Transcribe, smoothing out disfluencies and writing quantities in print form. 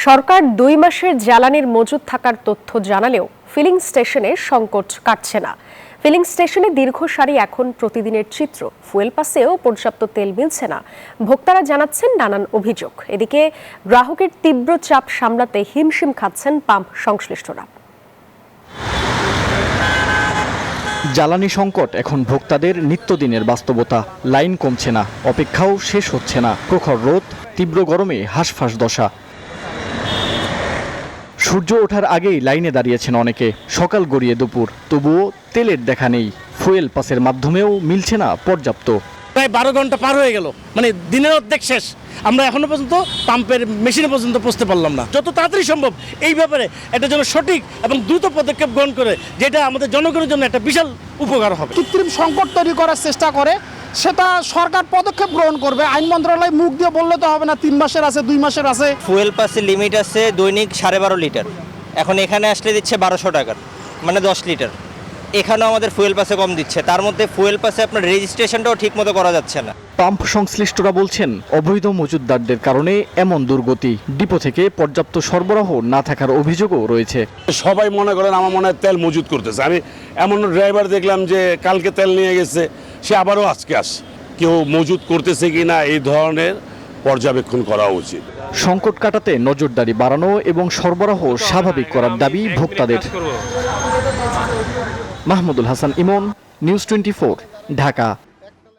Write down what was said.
সরকার ২ মাসের জ্বালানির মজুদ থাকার তথ্য জানালেও ফিলিং স্টেশনে সংকট কাটছে না। ফিলিং স্টেশনে দীর্ঘ সারি এখন প্রতিদিনের চিত্র। ফুয়েল পাসেও পর্যাপ্ত তেল মিলছে না। ভোক্তারা জানাচ্ছেন নানান অভিযোগ। এদিকে গ্রাহকের তীব্র চাপ সামলাতে হিমশিম খাচ্ছেন পাম্প সংশ্লিষ্টরা। জ্বালানি সংকট এখন ভোক্তাদের নিত্যদিনের বাস্তবতা। লাইন কমছে না, অপেক্ষাও শেষ হচ্ছে না। প্রখর রোদ, তীব্র গরমে হাঁসফাঁস দশা। সূর্য ওঠার আগেই লাইনে দাঁড়িয়েছেন অনেকে। সকাল গড়িয়ে দুপুর, তবুও তেলের দেখা নেই। ফুয়েল পাসের মাধ্যমেও মিলছে না পর্যাপ্ত। প্রায় 12 ঘন্টা পার হয়ে গেল, মানে দিনের অর্ধেক শেষ। আমরা এখনো পর্যন্ত পাম্পের মেশিনে পর্যন্ত পৌঁছতে পারলাম না। যত তাড়াতাড়ি সম্ভব এই ব্যাপারে একটা যেন সঠিক এবং দ্রুত পদক্ষেপ গ্রহণ করে, যেটা আমাদের জনগণের জন্য একটা বিশাল উপকার হবে। কৃত্রিম সংকট তৈরি করার চেষ্টা করে, সেটা সরকার পদক্ষেপ গ্রহণ করবে। আইন মন্ত্রণালয় মুখ দিয়ে বললে তো হবে না, 3 মাসের আছে, 2 মাসের আছে। ফুয়েল পাসের লিমিট আছে দৈনিক 12.5 লিটার। এখন এখানে আসলে দিচ্ছে 1200 টাকার, মানে 10 লিটার। এখানেও আমাদের ফুয়েল পাসে কম দিচ্ছে। তার মধ্যে ফুয়েল পাসে আপনার রেজিস্ট্রেশনটাও ঠিক মতো করা যাচ্ছে না। পাম্প সংশ্লিষ্টরা বলছেন, অবৈধ মজুতদারদের কারণে এমন দুর্গতি। ডিপো থেকে পর্যাপ্ত সরবরাহ না থাকার অভিযোগও রয়েছে। সবাই মনে করেন আমার মনে হয় তেল মজুত করতেছে। আমি এমন ড্রাইভার দেখলাম যে কালকে তেল নিয়ে গেছে, সে আবারও আজকে আসে। কেউ মজুত করতেছে কিনা এই ধরনের পর্যবেক্ষণ করা উচিত। সংকট কাটাতে নজরদারি বাড়ানো এবং সরবরাহ স্বাভাবিক করার দাবি ভোক্তাদের। মাহমুদুল হাসান ইমন, নিউজ 24, ঢাকা।